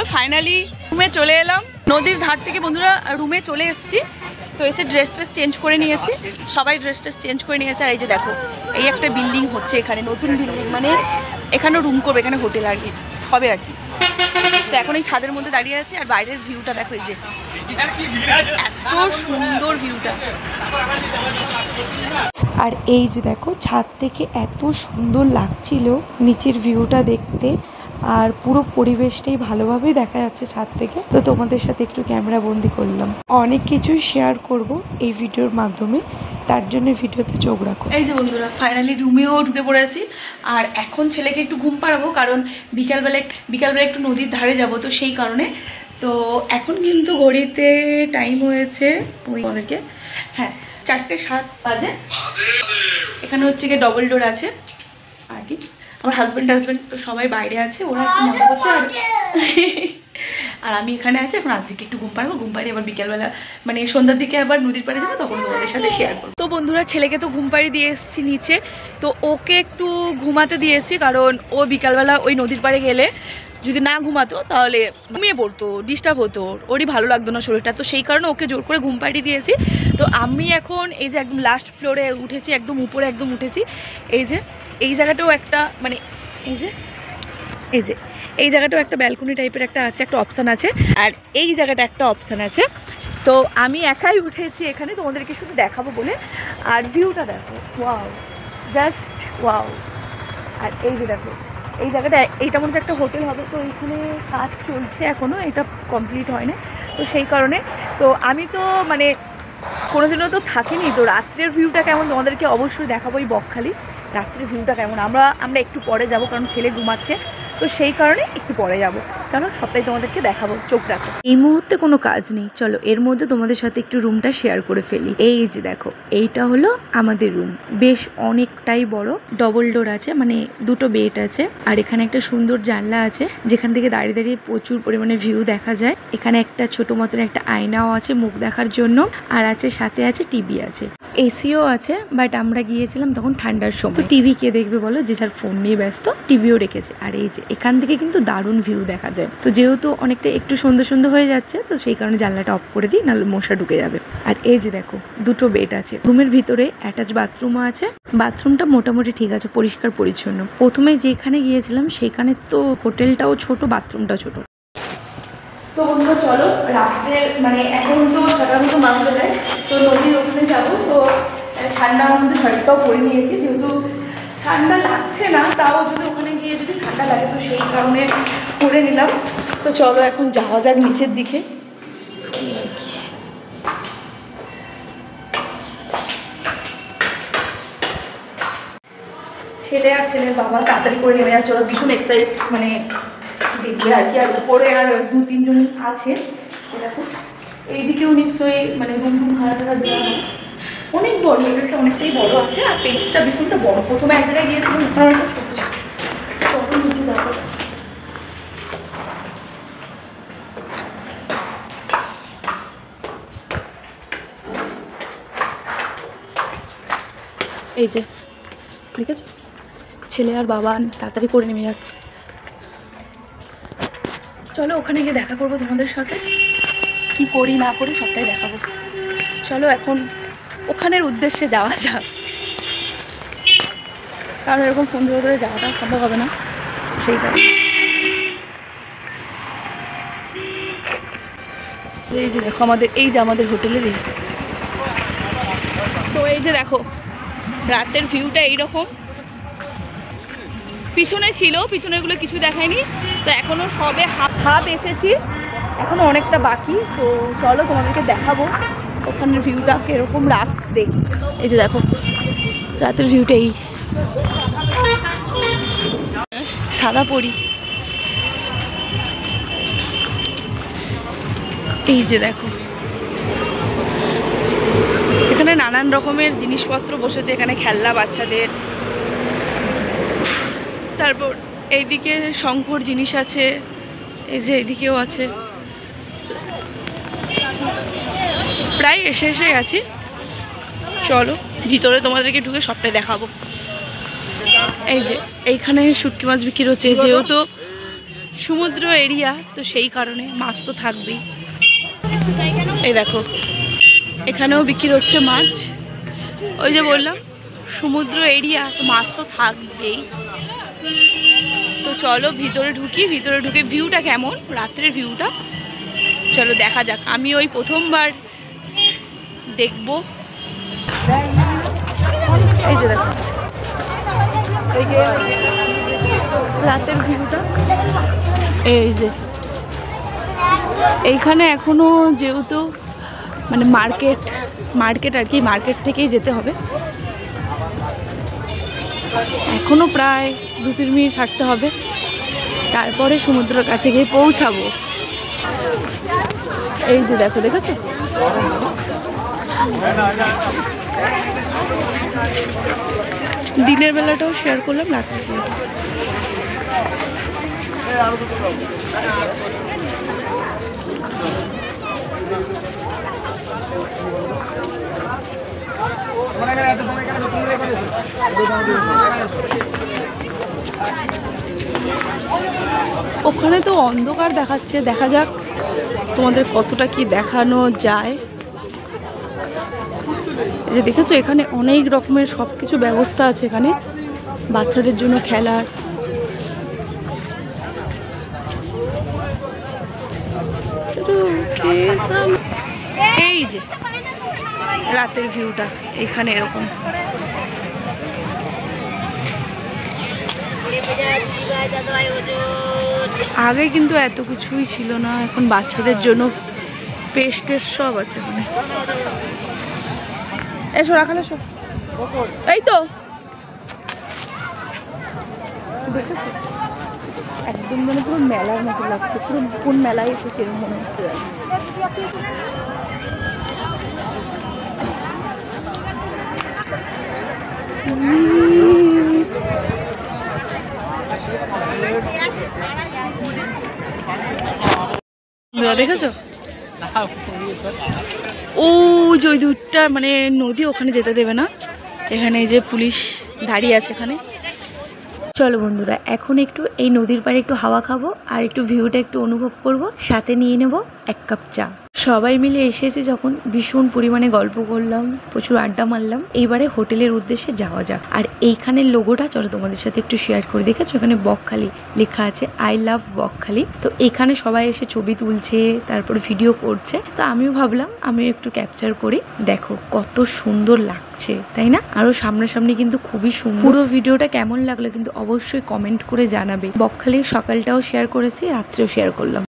চলো ফাইনালি রুমে চলে এলাম। নদীর ধার থেকে বন্ধুরা রুমে চলে এসেছি। তো এসে ড্রেস ফ্রেস চেঞ্জ করে নিয়েছি, সবাই ড্রেস ট্রেস চেঞ্জ করে নিয়েছে। আর এই যে দেখো এই একটা বিল্ডিং হচ্ছে এখানে, নতুন বিল্ডিং, মানে এখানেও রুম করবে, এখানে হোটেল আর কি হবে আর কি। তো এখন এই ছাদের মধ্যে দাঁড়িয়ে আছি আর বাইরের ভিউটা দেখো, এই যে এত সুন্দর ভিউটা। আর এই যে দেখো ছাদ থেকে এত সুন্দর লাগছিল নিচের ভিউটা দেখতে, আর পুরো পরিবেশটাই ভালোভাবে দেখা যাচ্ছে ছাদ থেকে। তো তোমাদের সাথে একটু ক্যামেরা বন্দি করলাম, অনেক কিছুই শেয়ার করব এই ভিডিওর মাধ্যমে, তার জন্য ভিডিওতে চোখ রাখো। এই যে বন্ধুরা ফাইনালি রুমেও ঢুকে পড়েছি। আর এখন ছেলেকে একটু ঘুম পাড়াবো, কারণ বিকালবেলা একটু নদীর ধারে যাব, তো সেই কারণে। তো এখন কিন্তু ঘড়িতে টাইম হয়েছে ওদেরকে, হ্যাঁ 4:07 বাজে। এখানে হচ্ছে গিয়ে ডবল ডোর আছে আর কি। আমার হাজব্যান্ড তো সবাই বাইরে আছে, ওরা একটু মজা করছে আর আমি এখানে আছি। এখন আজকে একটু ঘুম পাড়বো, ঘুম পাড়িয়ে আবার বিকেলবেলা মানে সন্ধ্যার দিকে আবার নদীর পাড়ে যাবো, তখন তোমাদের সাথে শেয়ার করবো। তো বন্ধুরা ছেলেকে তো ঘুম পাড়িয়ে দিয়ে এসেছি নিচে, তো ওকে একটু ঘুমাতে দিয়েছি, কারণ ও বিকালবেলা ওই নদীর পাড়ে গেলে যদি না ঘুমাতো তাহলে ঘুমিয়ে পড়তো, ডিস্টার্ব হতো, ওরই ভালো লাগতো না শরীরটা। তো সেই কারণে ওকে জোর করে ঘুম পাড়িয়ে দিয়েছি। তো আমি এখন এই যে একদম লাস্ট ফ্লোরে উঠেছি, একদম উপরে একদম উঠেছি। এই যে এই জায়গাটাও একটা মানে এই জায়গাটাও একটা ব্যালকনি টাইপের একটা আছে, একটা অপশান আছে। আর এই জায়গাটা একটা অপশান আছে। তো আমি একাই উঠেছি এখানে তোমাদেরকে শুধু দেখাবো বলে। আর ভিউটা দেখো, ওয়াও, জাস্ট ওয়াও। আর এই যে দেখো এই জায়গাটা, এইটা মনে হচ্ছে একটা হোটেল হবে। তো এইখানে কাজ চলছে এখনও, এটা কমপ্লিট হয় না, তো সেই কারণে। তো আমি তো মানে কোনোদিনও তো থাকিনি, তো রাত্রের ভিউটা কেমন তোমাদেরকে অবশ্যই দেখাবো। এই বকখালি রাত্রের ভিউটা কেমন আমরা একটু পরে যাব, কারণ ছেলে ঘুমাচ্ছে, তো সেই কারণে একটু পরে যাব। চলো সবটাই তোমাদেরকে দেখাবো, চোখ রাখো। এই মুহূর্তে কোনো কাজ নেই, চলো এর মধ্যে তোমাদের সাথে একটু রুমটা শেয়ার করে ফেলি। এই যে দেখো এইটা হলো আমাদের রুম, বেশ অনেকটাই বড়, ডবল ডোর আছে, মানে দুটো বেড আছে। আর এখানে একটা সুন্দর জানলা আছে, যেখান থেকে দাঁড়িয়ে দাঁড়িয়ে প্রচুর পরিমাণে ভিউ দেখা যায়। এখানে একটা ছোট মতন একটা আয়নাও আছে মুখ দেখার জন্য, আর আছে সাথে আছে টিভি আছে, এসিও আছে। বাট আমরা গিয়েছিলাম তখন ঠান্ডার সময়, তো টিভি কে দেখবে বলো, যে যার ফোন নিয়ে ব্যস্ত, টিভিও রেখেছে। আর এই যে এখান থেকে কিন্তু দারুণ ভিউ দেখা যায়। তো যেহেতু অনেকটা একটু সন্ধ্যা হয়ে যাচ্ছে, তো সেই কারণে জানলাটা অফ করে দিই, নাহলে মশা ঢুকে যাবে। আর এই যে দেখো দুটো বেড আছে, রুমের ভিতরে অ্যাটাচ বাথরুমও আছে। বাথরুমটা মোটামুটি ঠিক আছে, পরিষ্কার পরিচ্ছন্ন। প্রথমে যেখানে গিয়েছিলাম সেখানে তো হোটেলটাও ছোট, বাথরুমটাও ছোট। তো বন্ধুরা চলো রাত্রে মানে এখন তো 6টার মতো বাজতে যায়, তো নদীর ওখানে যাবো। তো ঠান্ডার মধ্যে শার্টটাও পরে নিয়েছি, যেহেতু ঠান্ডা লাগছে না, তাও যদি ওখানে গিয়ে যদি ঠান্ডা লাগে তো সেই কারণে পরে নিলাম। তো চলো এখন যাওয়া যাক নিচের দিকে। ছেলে আর ছেলের বাবা তাড়াতাড়ি করে নেমে যাচ্ছে, ওরা ভীষণ এক্সাইট মানে দেখবে আর কি। আর উপরে আর 2-3 জন আছে, দেখো এইদিকেও নিশ্চয়ই মানে রুম ভাড়া টাড়া দেওয়া হয়। অনেক বড়, হোটেলটা অনেকটাই বড় আছে, আর পেজটা ভীষণটা বড়। প্রথমে এক জায়গায় গিয়েছিলাম, ওখানে একটা ছোট ছিল। চলো নিচে দেখো, এই যে ঠিক আছে, ছেলে আর বাবা তাড়াতাড়ি করে নেমে যাচ্ছে। চলো ওখানে গিয়ে দেখা করবো তোমাদের সাথে, কি করি না করি সবটাই দেখাবো। চলো এখন ওখানের উদ্দেশ্যে যাওয়া যাক, কারণ এরকম ফোন ধরে ধরে যাওয়াটা সম্ভব হবে না, সেই কারণে। এই যে দেখো আমাদের হোটেলের এই, তো এই যে দেখো রাতের ভিউটা এইরকম। পিছনে ছিল, পিছনেগুলো কিছু দেখায়নি, তো এখনও সবে হাফ এসেছি, এখনও অনেকটা বাকি। তো চলো তোমাদেরকে দেখাবো ওখানের ভিউটা কীরকম রাত্রে। এই যে দেখো রাতের ভিউটা এই সাদা পরি, এই যে দেখো এখানে নানান রকমের জিনিসপত্র বসেছে, এখানে খেলনা বাচ্চাদের, তারপর এইদিকে শঙ্কর জিনিস আছে, এই যে এইদিকেও আছে। প্রায় এসে গেছি, চলো ভিতরে তোমাদেরকে ঢুকে সবটাই দেখাবো। এই যে এইখানে শুটকি মাছ বিক্রি হচ্ছে, যেহেতু সমুদ্র এরিয়া তো সেই কারণে মাছ তো থাকবেই। এই দেখো এখানেও বিক্রি হচ্ছে মাছ, ওই যে বললাম সমুদ্র এরিয়া তো মাছ তো থাকবেই। তো চলো ভিতরে ঢুকি, ভিতরে ঢুকে ভিউটা কেমন, রাত্রের ভিউটা চলো দেখা যাক। আমি ওই প্রথমবার দেখবো। এই যে দেখো রাতের ভিউটা, এই যে এইখানে এখনো যেহেতু মানে মার্কেট আর কি, মার্কেট থেকেই যেতে হবে। এখনো প্রায় 2-3 মিনিট হাঁটতে হবে, তারপরে সমুদ্রের কাছে গিয়ে পৌঁছাবো। এই যে দেখো, দেখেছো দিনের বেলাটাও শেয়ার করলাম, রাতের বেলাটা। ওখানে তো অন্ধকার দেখাচ্ছে, দেখা যাক তোমাদের কতটা কি দেখানো যায়। যে দেখেছো এখানে অনেক রকমের সব কিছু ব্যবস্থা আছে, এখানে বাচ্চাদের জন্য খেলার। এই যে রাতের ভিউটা এখানে এরকম। আগে কিন্তু এত কিছুই ছিল না, এখন বাচ্চাদের জন্য পেস্টের সব আছে। এসো রাখাল, এসো। এই তো একদম মানে পুরো মেলার মতো লাগছে, পুরো কোন মেলায় এসেছে এরকম মনে হচ্ছে। দেখেছো ও যে ওই দুধটা মানে নদী, ওখানে যেতে দেবে না। এখানে যে পুলিশ দাঁড়িয়ে আছে এখানে। চলো বন্ধুরা, এখন একটু এই নদীর পাড়ে একটু হাওয়া খাবো আর একটু ভিউটা একটু অনুভব করব, সাথে নিয়ে নেব 1 কাপ চা। সবাই মিলে এসেছি যখন ভীষণ পরিমাণে গল্প করলাম, প্রচুর আড্ডা মারলাম। এইবারে হোটেলের উদ্দেশ্যে যাওয়া যাক। আর এইখানের লোগোটা চলো তোমাদের সাথে একটু শেয়ার করে। দেখেছো এখানে বকখালি লেখা আছে, আই লাভ বকখালি। তো এখানে সবাই এসে ছবি তুলছে, তারপর ভিডিও করছে। তো আমিও ভাবলাম আমিও একটু ক্যাপচার করি। দেখো কত সুন্দর লাগছে, তাই না? আরো সামনাসামনি কিন্তু খুবই সুন্দর। পুরো ভিডিওটা কেমন লাগলো কিন্তু অবশ্যই কমেন্ট করে জানাবে। বকখালির সকালটাও শেয়ার করেছি, রাত্রেও শেয়ার করলাম।